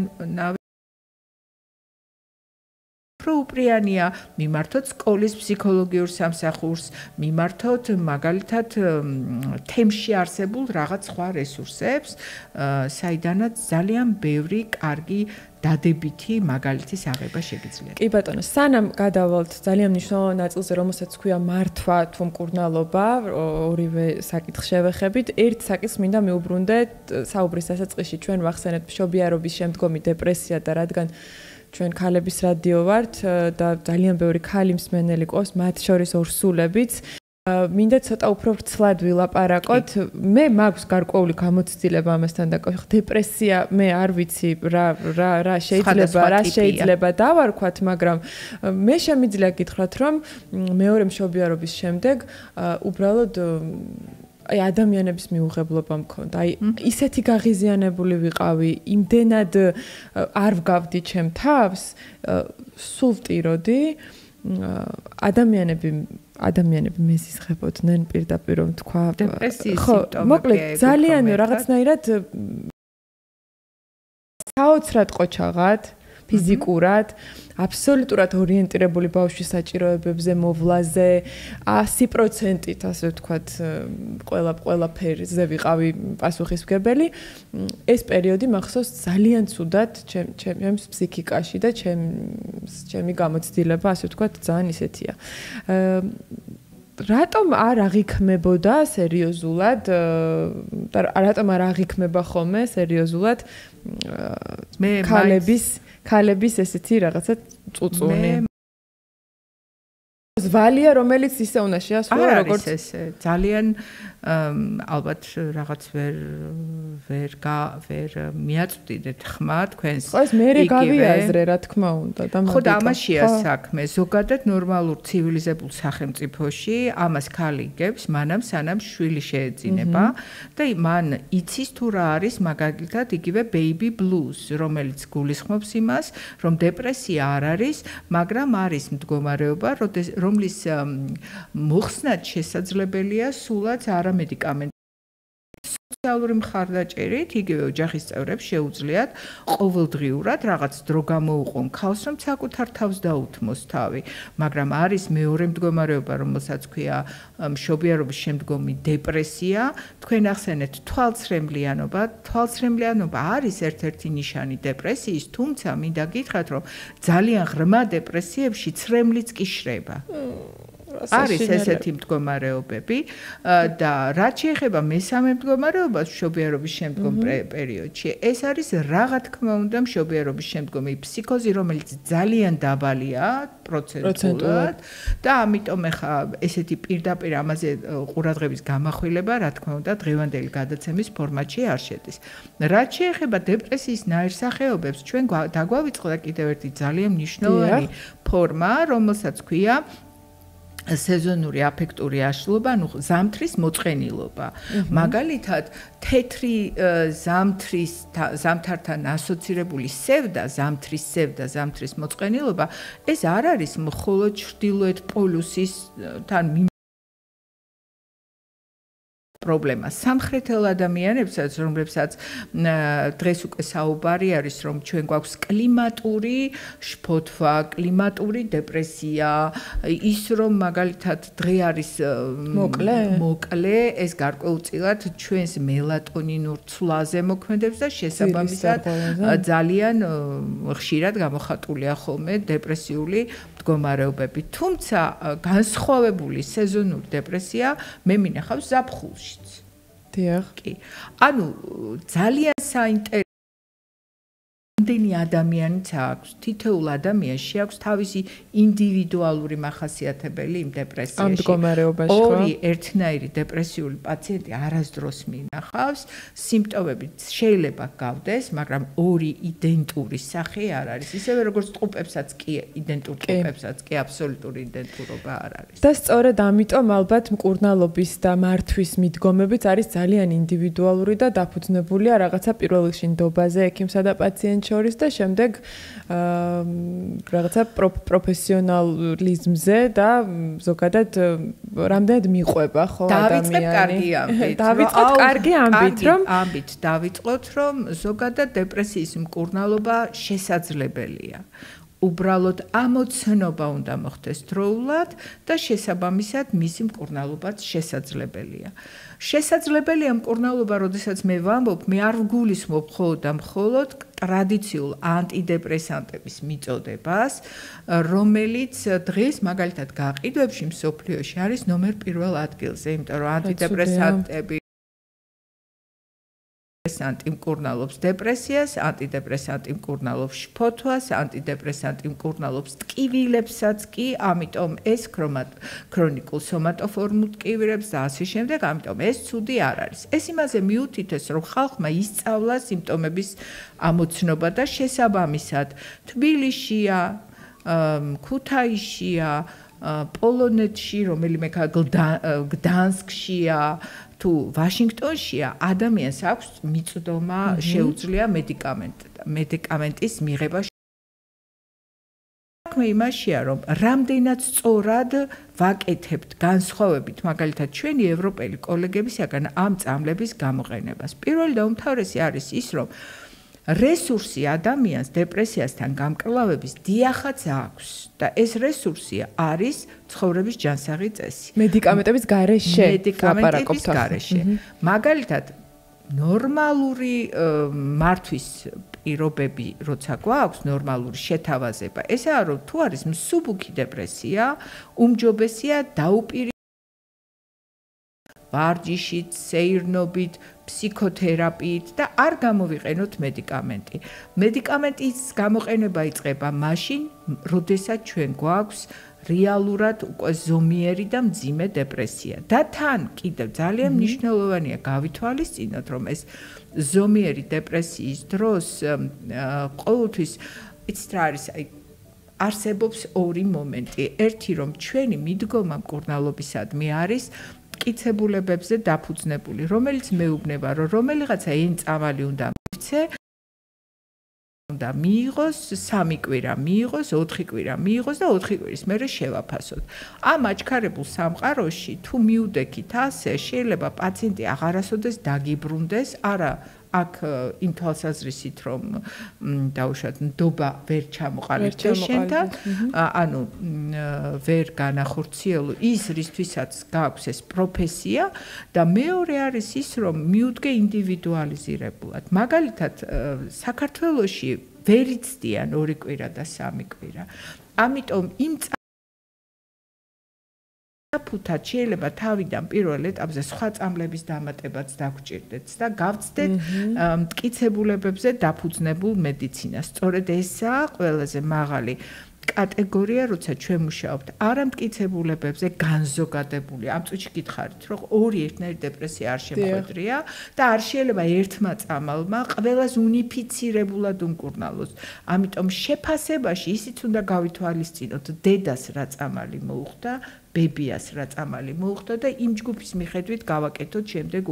უპრიანია მიმართოთ სკოლის ფსიქოლოგიურ სამსახურს, მიმართოთ მაგალითად თემში არსებულ რაღაც სხვა რესურსებს, საიდანაც ძალიან ბევრი კარგი დადებითი მაგალითის აღება შეგიძლიათ. კი ბატონო, სანამ გადავალთ ძალიან მნიშვნელოვან ნაწილზე, რომელსაც ქვია მართვა თუ მკურნალობა, ორივე საკითხს შევეხებით, ერთ საკითხს მინდა მიუბრუნდეთ საუბრის დასაწყისში ჩვენ ვახსენეთ მშობიარობის შემდგომი depressია და რადგან ჩვენ ქალების რადიო ვართ და ძალიან ბევრი ქალი მსმენელი ყავს, მათ შორის ორსულებიც. მინდა ცოტა უფრო ვრცლად ვილაპარაკოთ. მე მაქვს გარკვეული გამოცდილება ამასთან დაკავშირებით. დეპრესია, მე არ ვიცი რა შეიძლება დავარქვათ, მაგრამ მე შემიძლია გითხრათ, რომ მეორე მშობიარობის შემდეგ უბრალოდ აი ადამიანების მიუღებლობა მქონდა. აი ისეთი გაღიზიანებული ვიყავი, იმდენად არ ვგავდი ჩემ თავს, სულ ვტიროდი. ადამიანები მეზიზღებოდნენ პირდაპირ რომ თქვა დეპრესიის სიმპტომები. მოკლედ ძალიან რაღაცნაირად საოცრად ყოჩაღად ფიზიკურად, აბსოლუტურად ორიენტირებული ბავშვის საჭიროებებზე, მოვლაზე, 100%-ით, ასე ვთქვათ, ყველაფერზე ვიყავი პასუხისმგებელი. ეს პერიოდი მახსოვს ძალიან ცუდად ჩემს ფსიქიკაში და ჩემი გამოცდილება, ასე ვთქვათ, ძალიან ისეთია. რატომ არ აღიქმებოდა სერიოზულად და რატომ არ აღიქმება ხოლმე სერიოზულად ქალების ესეთი რაღაცა წუწუნი ვალია რომელიც ისე უნდა შეასრულო როგორც ესე ძალიან ალბათ რაღაც ვერ მიაწვდიდეთ ხმა თქვენს ხო ეს მე გავიაზრე რა თქმა უნდა და ხო და ამაშია საქმე ზოგადად ნორმალურ ცივილიზებულ სახელმწიფოში ამას ქალი იგებს მანამ სანამ შვილი შეეძინება და მან იცის თუ რა არის მაგალითად იგივე baby blues რომელიც გულისხმობს იმას რომ დეპრესია არ არის მაგრამ არის მდგომარეობა რომლის მოხსნაც შესაძლებელია სულაც არამედიკამენტური სოციალური მხარდაჭერით იგივე ოჯახის წევრებს შეუძლიათ ყოველდღიურად რაღაც დრო გამოუყონ ქალს რომ საკუთარ თავს დაუთმოს თავი მაგრამ არის მეორე მდგომარეობა რომელსაც ქვია მშობიარობის შემდგომი დეპრესია თქვენ ახსენეთ თვალცრემლიანობა არის ერთ-ერთი ნიშანი დეპრესიის თუმცა მინდა გითხრათ რომ ძალიან ღრმა დეპრესიებში ცრემლიც კი შრება არის ესეთი მდგომარეობები და რაც შეეხება მესამე მდგომარეობას მშობიარობის შემდგომ პერიოდში ეს არის რა თქმა უნდა მშობიარობის შემდგომი ფსიქოზი რომელიც ძალიან დაბალია პროცენტულად და ამიტომ ახლა ესეთი პირდაპირ ამაზე ყურადღების გამახვილება რა თქმა უნდა დღევანდელი გადაცემის ფორმატში არ შედის რაც შეეხება დეპრესიის ნაირსახეობებს ჩვენ დაგვავიწყდა კიდევ ერთი ძალიან მნიშვნელოვანი ფორმა რომელსაც ქვია სეზონური აფექტური აშლობა, ანუ ზამთრის მოწყენილობა. მაგალითად, თეთრი ზამთართან ასოცირებული ზამთრის მოწყენილობა, ეს არ არის მხოლოდ ჩრდილოეთ პოლუსისთან პრობლემა. სამხრეთელ ადამიანებსაც, რომლებსაც დღეს უკვე საუბარი არის, რომ ჩვენ გვაქვს კლიმატური შფოთვა, კლიმატური დეპრესია, ის რომ მაგალითად დღე არის მოკლე, ეს გარკვეულწილად ჩვენს მელატონინურ ცვლაზე მოქმედებს და შესაბამისად ძალიან ხშირად გამოხატულია ხოლმე დეპრესიული მდგომარეობები. თუმცა განსხვავებული სეზონური დეპრესია მე მინახავს ზაფხულში. კი. ანუ ძალიან საინტერესო რამდენი ადამიანიც აქვს, თითოეულ ადამიანში აქვს თავისი ინდივიდუალური მახასიათებელი იმ დეპრესიაში. ამ მდგომარეობაში ხო? ორი ერთნაირი დეპრესიული პაციენტი არასდროს მინახავს, სიმპტომები შეიძლება გავდეს, მაგრამ ორი იდენტური სახე არ არის. ისევე როგორც ტყუპებსაც კი იდენტურ ტყუპებსაც კი აბსოლუტური იდენტურობა არ არის. და სწორედ ამიტომ ალბათ მკურნალობის და მართვის მიდგომებიც არის ძალიან ინდივიდუალური და დაფუძნებულია რაღაცა პირველ რიგში ნდობაზე ექიმსა და პაციენტ შორის და შემდეგ რაღაცა პროფესიონალიზმზე და ზოგადად რამდენად მიყვება ხო ადამიანი. დავიწყოთ კარგი ამბით, რომ დავიწყოთ, რომ ზოგადად დეპრესიის მკურნალობა შესაძლებელია. უბრალოდ ამოცნობა უნდა მოხდეს დროულად და შესაბამისად მისი მკურნალობაც შესაძლებელია. შესაძლებელია მკურნალობა, როდესაც მე ვამბობ, მე არ ვგულისხმობ მხოლოდ ტრადიციულ ანტიდეპრესანტების მიწოდებას, რომელიც დღეს მაგალითად გაყიდვებში მსოფლიოში არის ნომერ 1 ადგილზე, იმიტომ რომ ანტიდეპრესანტები ანტიდეპრესანტი მკურნალობს დეპრესიას, ანტიდეპრესანტი მკურნალობს შფოთვას, ანტიდეპრესანტი მკურნალობს ტკივილებსაც კი, ამიტომ ეს ქრონიკულ სომატოფორმულ ტკივილებს და ასე შემდეგ, ამიტომ ეს ცუდი არ არის. ეს იმაზე მიუთითებს, რომ ხალხმა ისწავლა სიმპტომების ამოცნობა და შესაბამისად თბილისშია, ქუთაისშია, პოლონეთში, რომელიმე გდანსკშია თუ ვაშინგტონშია ადამიანს აქვს მიწდომა შეუძლია მედიკამენტის მიღება. საქმე იმაშია, რომ რამდენად სწორად ვაკეთებთ განსხვავებით მაგალითად ჩვენი ევროპელი კოლეგებისგან ამ წამლების გამოყენებას. პირველი და უმთავრესი არის ის, რომ რესურსი ადამიანს დეპრესიასთან გამკლავების დიახაც აქვს და ეს რესურსი არის ცხოვრების ჯანსაღი წესი. მედიკამენტების გარეშე მედიკამენტების გარეშე. მაგალითად ნორმალური მართვის პირობები როცა გვაქვს ნორმალური შეთავაზება ესაა რომ თუ არის მსუბუქი დეპრესია უმჯობესია დაუპირისპირდეთ ვარჯიშით, სეირნობით, ფსიქოთერაპიით და არ გამოვიყენოთ მედიკამენტი. მედიკამენტის გამოყენება იწყება მაშინ, როდესაც ჩვენ გვაქვს რეალურად უკვე ზომიერი და მძიმე დეპრესია. და თან კიდევ ძალიან მნიშვნელოვანია გავითვალისწინოთ, რომ ეს ზომიერი დეპრესიის დროს ყოველთვის იცით რა არის, აი არსებობს ორი მომენტი. ერთი რომ ჩვენი მიდგომა მკურნალობისადმი არის მტკიცებულებებზე დაფუძნებული, რომელიც მეუბნება, რომ რომელიღაცა ენწამალი უნდა მივცე, უნდა მიიღოს, 3 კვირა მიიღოს, 4 კვირა მიიღოს და 4 კვირის მერე შევაფასოთ. ამ აჩქარებულ სამყაროში თუ მიუდექით ასე, შეიძლება პაციენტი აღარასოდეს დაგიბრუნდეს, არა აქ იმ თვალსაზრისით რომ დაუშვათ ნდობა ვერ ჩამოყალიბდეს შენთან, ანუ ვერ განახორციელო ის რისთვისაც გააქვს ეს პროფესია და მეორე არის ის რომ მიუდგე ინდივიდუალიზირებულად. მაგალითად საქართველოში ვერ იცდიან 2 კვირა და 3 კვირა. ამიტომ იმ ფუთად შეიძლება თავიდან პირველ ეტაპზე სხვა წამლების დამატებაც დაგჭირდეთ და გავწდეთ მტკიცებულებებზე დაფუძნებულ მედიცინას. სწორედ ესაა ყველაზე მაღალი კატეგორია, როცა ჩვენ მუშაობთ არამტკიცებულებებზე განზოგადებული. ამ წუთში გითხარით, რომ ორი ერთნაირი დეპრესია არ შემოხვედრია და არ შეიძლება ერთმა წამალმა ყველას უნიფიცირებულად უმკურნალოს. ამიტომ შეფასებაში ისიც უნდა გავითვალისწინოთ, დედას რა წამალი მოუხდა, ბებიას რა წამალი მოუხდა და იმ ჯგუფის მიხედვით გავაკეთოთ შემდეგ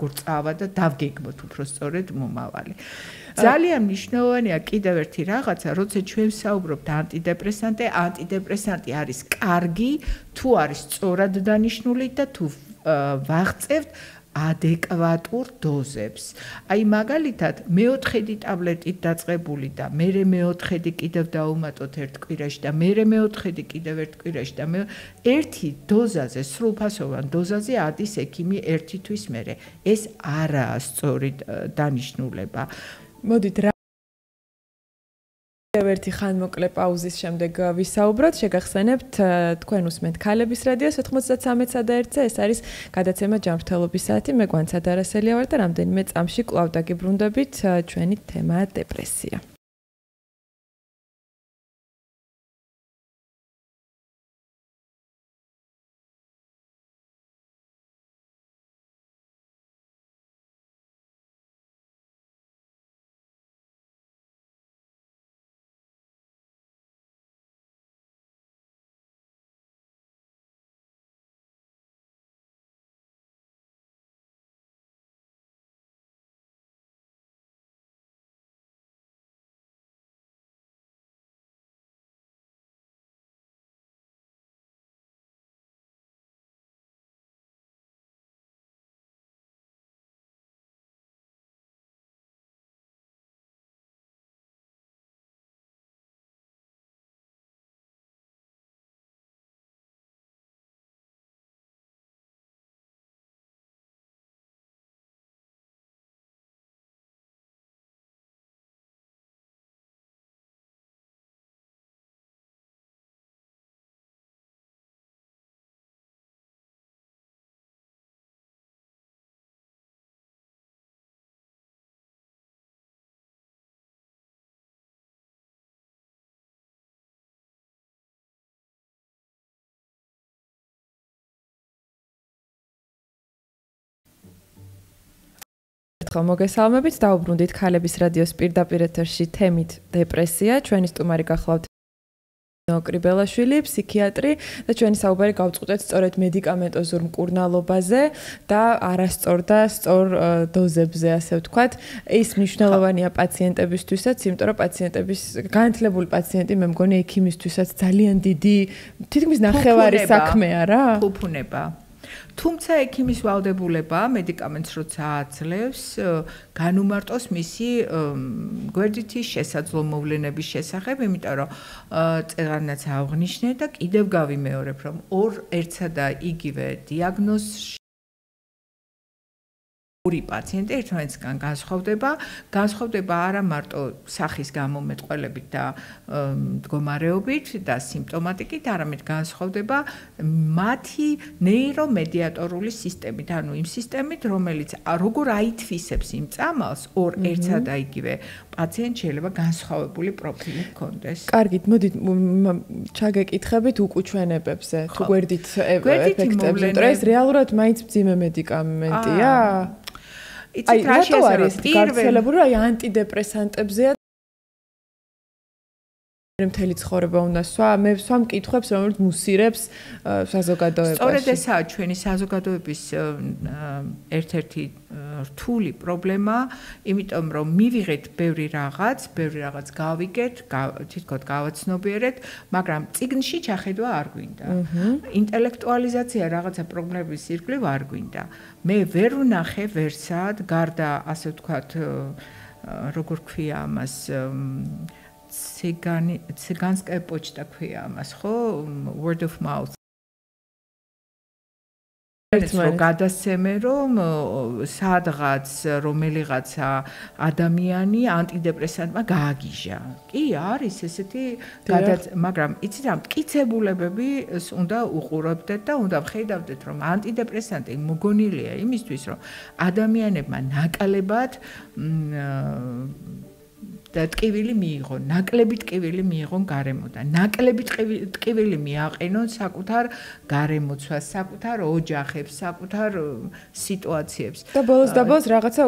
როგორ წავა და დავგეგმოთ უფრო სწორედ მომავალი. ძალიან მნიშვნელოვანია კიდევ ერთი რაღაცა, როცა ჩვენ ვსაუბრობთ ანტიდეპრესანტი არის კარგი, თუ არის სწორად დანიშნული და თუ ვაღწევთ ადეკვატურ დოზებს. აი მაგალითად, მე-4 ტაბლეტით დაწყებული და მერე მე-4 კიდევ დაუმატოთ 1 კვირაში და მერე მე-4 კიდევ 1 კვირაში და ერთი დოზაზე, სრულფასოვან დოზაზე ადის ექიმი 1 თვის მერე. ეს არაა სწორი დანიშნულება. მოდით ერთი ხანმოკლე პაუზის შემდეგ ვისაუბროთ, შეგახსენებთ თქვენ უსმენთ ქალების რადიოს 93-ზე, ეს არის გადაცემა ჯანმრთელობის საათი, მე გვანცად არასელია ვარ და რამდენიმე წამში კვლავ დაგიბრუნდებით, ჩვენი თემაა დეპრესია. მოგესალმებით, დაუბრუნდით ქალების რადიოს პირდაპირ ეთერში თემით დეპრესია. ჩვენი სტუმარი გახლავთ კრიბელაშვილი, ფსიქიატრი და ჩვენი საუბარი გავწყვეტეთ სწორედ მედიკამენტოზურ მკურნალობაზე და არასწორ და სწორ დოზებზე, ასე ვთქვათ. ეს მნიშვნელოვანია პაციენტებისთვისაც, იმიტომ რომ პაციენტების განათლებული პაციენტი მე მგონი ექიმისთვისაც ძალიან დიდი თითქმის ნახევარი საქმეა რა. ფუფუნება. თუმცა ექიმის ვალდებულება მედიკამენტს როცა აძლევს, განუმარტოს მისი გვერდითი შესაძლო მოვლენების შესახებ, იმიტომ რომ წეგანაც აღნიშნე და კიდევ გავიმეორებ, რომ ერთსა და იგივე დიაგნოზში ორი პაციენტი ერთმანეთისგან განსხვავდება არა მარტო სახის გამომეტყველებით და მდგომარეობით და სიმპტომატიკით, არამედ განსხვავდება მათი ნეირომედიატორული სისტემით, ანუ იმ სისტემით, რომელიც როგორ აითვისებს იმ წამალს, ერთსა და იგივე პაციენტს შეიძლება განსხვავებული პროფილი ჰქონდეს. კარგით, მოდით ჩაგეკითხებით უკუჩვენებებზე, თუ გვერდით ეფექტებზე, იმიტომ რომ ეს რეალურად მაინც მძიმე მედიკამენტია. იცით რა არის გავრცელებული, აი ანტიდეპრესანტებზეა მთელი ცხოვრება უნდა სვა, მე ვსვა მკითხვებს, რომელიც მუსირებს საზოგადოებაში. სწორედ ესაა ჩვენი საზოგადოების ერთ-ერთი რთული პრობლემა, იმიტომ რომ მივიღეთ ბევრი რაღაც გავიგეთ, თითქოს გავაცნობიერეთ, მაგრამ წიგნში ჩახედვა არ გვინდა. ინტელექტუალიზაცია რაღაცა პრობლემების ირგვლივ არ გვინდა. მე ვერ ვნახე ვერსად, გარდა ასე ვთქვათ, როგორ ქვია ამას, ციგანსკая почта ქვია ამას, ხო? Word of mouth. რომ გადასცემე, რომ სადღაც რომელიღაცა ადამიანი ანტიდეპრესანტმა გააგიჟა. კი, არის ესეთი მაგრამ იცით რა, მტკიცებულებებს უნდა უყურებდეთ და უნდა ვხედავდეთ, რომ ანტიდეპრესანტი მოგონილია იმისთვის, რომ ადამიანებმა ნაკლებად და ტკივილი მიიღონ, ნაკლები ტკივილი მიიღონ გარემოდან, ნაკლები ტკივილი მიაყენონ საკუთარ გარემოცვას, საკუთარ ოჯახებს, საკუთარ სიტუაციებს. და ბოლოს რაღაცა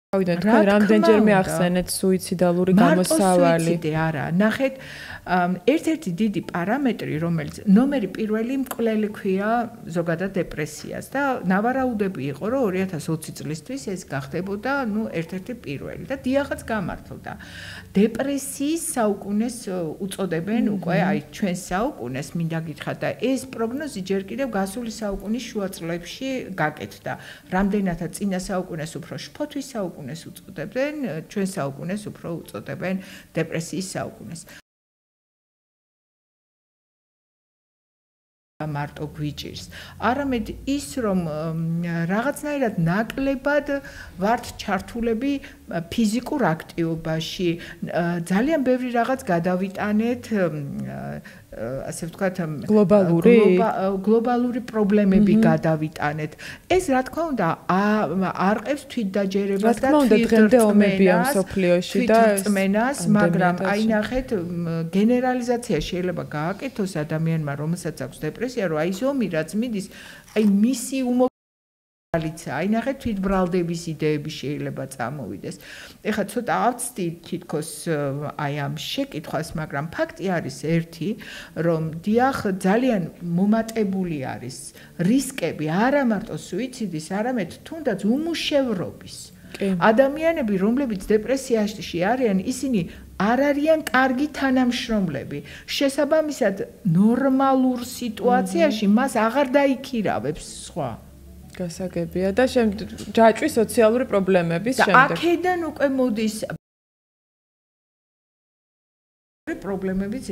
ავიდან თქვენ რამდენჯერმე ახსენეთ სუიციდალური გამოსავალი. სუიციდი არა, ნახეთ, ერთ-ერთი დიდი პარამეტრი, რომელიც ნომერი პირველი მკვლელი ქვია ზოგადად დეპრესიას და ნავარაუდები იყო, რომ 2020 წლისთვის ეს გახდებოდა, ერთ-ერთი პირველი და დიახაც გამართლდა. დეპრესიის საუკუნეს უწოდებენ უკვე აი ჩვენს საუკუნეს მინდა გითხრათ და ეს პროგნოზი ჯერ კიდევ გასული საუკუნის შუა წლებში გაკეთდა. რამდენადაც წინა საუკუნეს უფრო შფოთვის საუკუნეს უწოდებენ, ჩვენ საუკუნეს უფრო უწოდებენ დეპრესიის საუკუნეს. მარტო გვიჭირს. არამედ ის, რომ რაღაცნაირად ნაკლებად ვართ ჩართულები ფიზიკურ აქტივობაში, ძალიან ბევრი რაღაც გადავიტანეთ, ასე ვთქვათ, გლობალური პრობლემები გადავიტანეთ. ეს რა თქმა უნდა არყევს თვითდაჯერებას და თვითწმენას, მაგრამ აი ნახეთ, გენერალიზაცია შეიძლება გააკეთოს ადამიანმა, რომელსაც აქვს დეპრესია, რომ აი ზომი რაც მიდის, აი მისი აი ნახეთ თვითბრალდების იდეები შეიძლება წამოვიდეს. ეხლა ცოტა ავწდი თითქოს აი ამ შეკითხვას, მაგრამ ფაქტი არის ერთი, რომ დიახ ძალიან მომატებული არის რისკები არა მარტო სუიციდის, არამედ თუნდაც უმუშევრობის. ადამიანები, რომლებიც დეპრესიაში არიან, ისინი არ არიან კარგი თანამშრომლები. შესაბამისად, ნორმალურ სიტუაციაში მას აღარ დაიქირავებს სხვა. გასაგებია და ჯაჭვის სოციალური პრობლემების შემდეგ. აქედან უკვე მოდის პრობლემებიც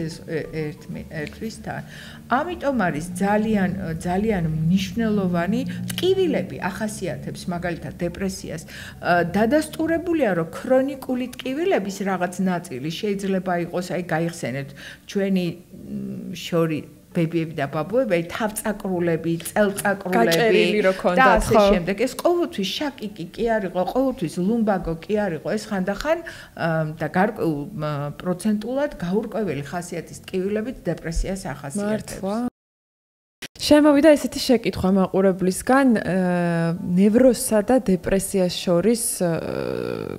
ერთმისთან. ამიტომ არის ძალიან მნიშვნელოვანი ტკივილები ახასიათებს მაგალითად დეპრესიას. დადასტურებულია, რომ ქრონიკული ტკივილების რაღაც ნაწილი შეიძლება იყოს, აი გაიხსენეთ ჩვენი შორი ბებიები და ბაბუები, თავწაკრულები, წელწაკრულები და ასე შემდეგ. ეს ყოველთვის შაკიკი კი არ იყო, ყოველთვის ლუმბაგო კი არ იყო, ეს ხანდახან და გარკვეულ პროცენტულად გაურკვეველი ხასიათის ტკივილებით დეპრესიას ახასიათებს. შემოვიდა ესეთი შეკითხვა მაყურებლისგან, ნევროზსა და დეპრესიას შორის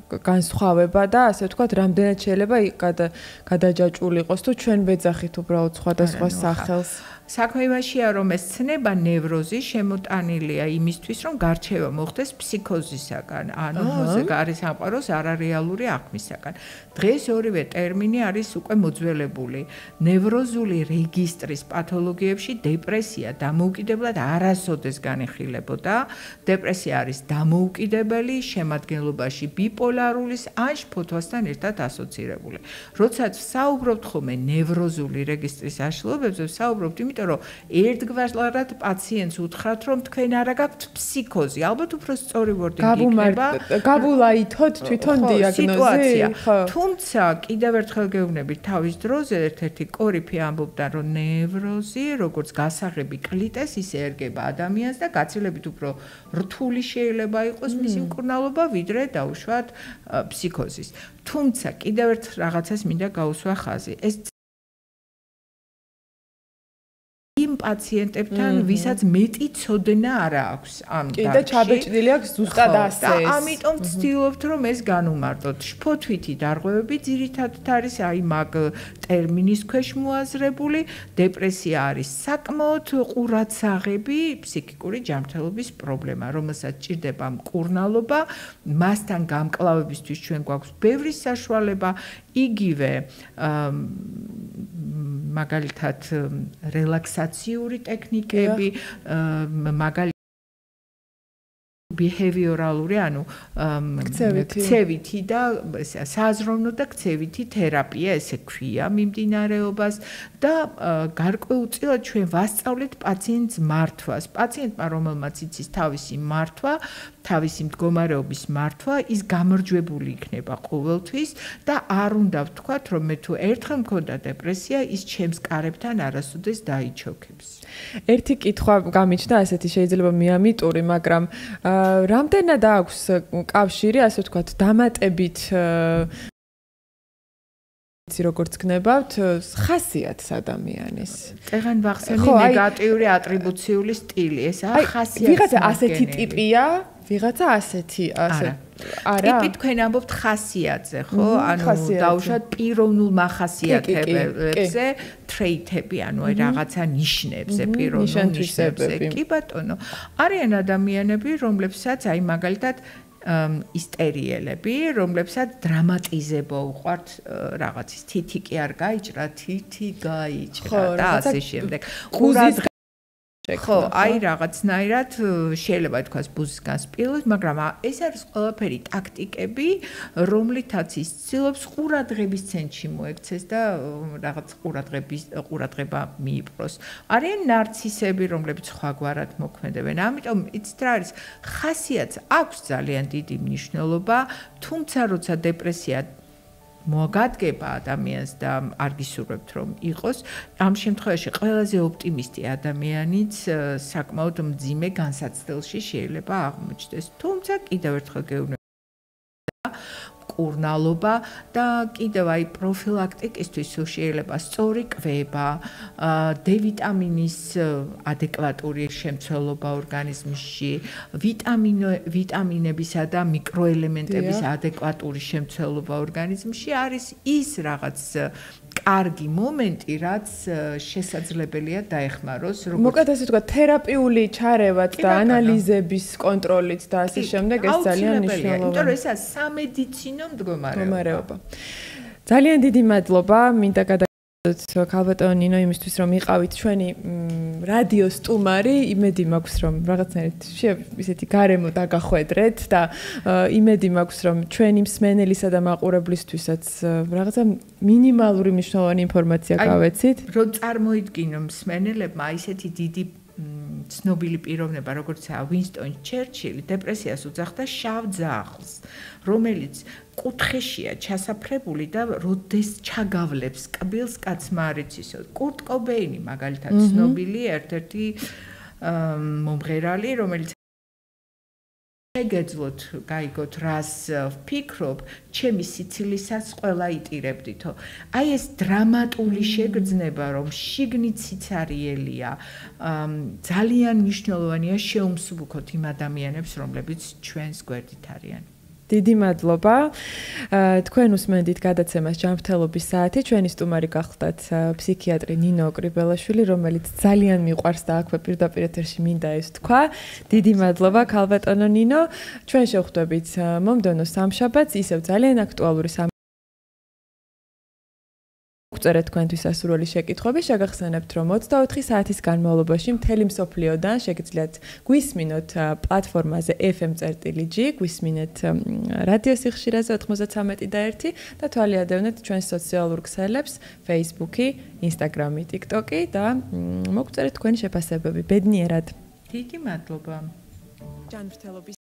განსხვავება და ასე ვთქვათ, რამდენად შეიძლება გადაჯაჭვული იყოს თუ ჩვენ ვეძახით უბრალოდ სხვადასხვა სახელს. საქმე იმაშია, რომ ეს ცნება ნევროზი შემოტანილია იმისთვის, რომ გარჩევა მოხდეს ფსიქოზისაგან, ანუ ზეგარის სამყაროს არარეალური აღქმისაგან. დღეს ორივე ტერმინი არის უკვე მოძველებული. ნევროზული რეგისტრის პათოლოგიებში დეპრესია დამოუკიდებლად არასოდეს განიხილებოდა. დეპრესია არის დამოუკიდებელი, შემადგენლობაში ბიპოლარულის ან შფოთვასთან ერთად ასოცირებული. როდესაც საუბრობთ ხოლმე ნევროზული რეგისტრის აშლობებზე, საუბრობთ, იმიტომ რომ ერთგვარად პაციენტს უთხრათ, რომ თქვენ არა გაქვთ ფსიქოზი. ალბათ უფრო სწორი ვორდინგი იქნება. გაბულაითოთ თვითონ დიაგნოზი. თუმცა კიდევ ერთხელ გეუბნებით თავის დროზე ერთ-ერთი კორიფე ამბობდა, რომ ნევროზი, როგორც გასაღები კლიტეს, ისე ერგება ადამიანს და გაცილებით უფრო რთული შეიძლება იყოს მისი მკურნალობა, ვიდრე დაუშვათ ფსიქოზის. თუმცა კიდევ ერთ რაღაცას მინდა გაუსვა ხაზი. ეს იმ პაციენტებთან, ვისაც მეტი ცოდნა არ აქვს ამ დარგში. კიდე ჩაბეჭდილი აქვს ზუსტად ასე. და ამიტომ ვცდილობთ, რომ ეს განუმარტოთ. შფოთვითი დარღვევები ძირითადად არის აი მაგ ტერმინის ქვეშ მოაზრებული. დეპრესია არის საკმაოდ ყურადსაღები ფსიქიკური ჯანმრთელობის პრობლემა, რომელსაც ჭირდება მკურნალობა. მასთან გამკლავებისთვის ჩვენ გვაქვს ბევრი საშუალება, იგივე მაგალითად რელაქსაციური ტექნიკები, მაგალითად behaviorალური, ანუ ქცევითი და საზროვნო და ქცევითი თერაპია, ესე ქვია მიმდინარეობას და გარკვეულწილად ჩვენ ვასწავლეთ პაციენტს მართვას. პაციენტმა, რომელმაც იცის თავისი მართვა, თავისი მდგომარეობის მართვა, ის გამარჯვებული იქნება ყოველთვის და არ უნდა ვთქვათ, რომ მე თუ ერთხელ მქონდა დეპრესია, ის ჩემს კარებთან არასოდეს დაიჩოქებს. ერთი კითხვა გამიჩნდა ასეთი, შეიძლება მიამიტური, მაგრამ რამდენად აქვს კავშირი, ასე ვთქვათ, დამატებით როგორც გნებავთ, ხასიათს ადამიანის. წეგან ვახსენე ნეგატიური ატრიბუციული სტილი, ესაა ხასიათი. ვიღაცა ასეთი ტიპია, ვიღაცა ასეთი, არა. ტიპი თქვენ ამბობთ ხასიათზე, ხო? ანუ დაუშვათ პიროვნულ მახასიათებლებზე, ტრეიტები, ანუ რაღაცა ნიშნებზე, პიროვნულ ნიშნებზე. კი ბატონო. არიან ადამიანები, რომლებსაც აი მაგალითად ისტერიელები, რომლებსაც დრამატიზება უყვართ რაღაცის თითი კი არ გაიჭრა, თითი გაიჭრა და ასე შემდეგ. ხო, აი რაღაცნაირად შეიძლება ითქვას ბუზის განსპილოს, მაგრამ ეს არის ყველაფერი ტაქტიკები, რომლითაც ის ცდილობს ყურადღების ცენტრში მოექცეს და რაღაც ყურადღება მიიპყროს. არიან ნარცისები, რომლებიც სხვაგვარად მოქმედებენ. ამიტომ იცით რა არის, ხასიათს აქვს ძალიან დიდი მნიშვნელობა, თუმცა როცა დეპრესია მოგადგება ადამიანს და არ გისურვებთ რომ იყოს, ამ შემთხვევაში ყველაზე ოპტიმისტი ადამიანიც საკმაოდ მძიმე განსაცდელში შეიძლება აღმოჩნდეს. თუმცა კიდევ ერთხელ გეუბნები მკურნალობა და კიდევ აი პროფილაქტიკისთვის შეიძლება სწორი კვება, დ-ვიტამინის ადეკვატური შემცველობა ორგანიზმში, ვიტამინებისა და მიკროელემენტების ადეკვატური შემცველობა ორგანიზმში არის ის რაღაც კარგი მომენტი, რაც შესაძლებელია დაეხმაროს, როგორც მოკლედ ასე ვთქვათ, თერაპიული ჩარევაც და ანალიზების კონტროლით და ასე შემდეგ ეს ძალიან მნიშვნელოვანია. იმიტომ რომ ესაა სამედიცინო მდგომარეობა. ძალიან დიდი მადლობა, მინდა გადაგიხადოთ ქალბატონო ნინო იმისთვის რომ იყავით ჩვენი რადიო სტუმარი, იმედი მაქვს რომ რაღაცნაირად ისეთი გარემო დაგახვედრეთ და იმედი მაქვს რომ ჩვენი მსმენელისა და მაყურებლისთვისაც რაღაცა მინიმალური მნიშვნელოვანი ინფორმაცია გავეცით. რომ წარმოიდგინო მსმენელებმა ისეთი დიდი ცნობილი პიროვნება, როგორიცაა ვინსტონ ჩერჩილი, დეპრესიას უძახდა შავ ძაღლს, რომელიც კუთხეშია ჩასაფრებული და როდეს ჩაგავლებს კბილს კაცმა არ იცისო. კურტ კობეინი მაგალითად ცნობილი ერთ-ერთი მომღერალი, რომელიც შეგეძლოთ გაიგოთ რას ვფიქრობ, ჩემი სიცილისას ყველა იტირებდითო. აი ეს დრამატული შეგრძნება, რომ შიგნით სიცარიელია, ძალიან მნიშვნელოვანია შეუმსუბუქოთ იმ ადამიანებს, რომლებიც ჩვენს გვერდით არიან. დიდი მადლობა. თქვენ უსმენდით გადაცემას ჯანმრთელობის საათი. ჩვენი სტუმარი გახლდათ ფსიქიატრი ნინო კრიბელაშვილი, რომელიც ძალიან მიყვარს და აქვე პირდაპირ ეთერში მინდა ეს თქვა. დიდი მადლობა ქალბატონო ნინო. ჩვენ შევხვდებით მომდევნო სამშაბათს, ისევ ძალიან აქტუალური მოგწერეთ თქვენთვის სასურველი შეკითხვები, შეგახსენებთ, რომ 24 საათის განმავლობაში მთელი მსოფლიოდან შეგიძლიათ გვისმინოთ პლატფორმაზე FM.G, გვისმინეთ რადიო სიხშირეზე 93 და 1 და თვალიადევნეთ ჩვენს სოციალურ ქსელებს, Facebook-ი, Instagram-ი, TikTok-ი და მოგწერეთ თქვენი შეფასებები. ბედნიერად. დიდი მადლობა. ჯანმრთელობის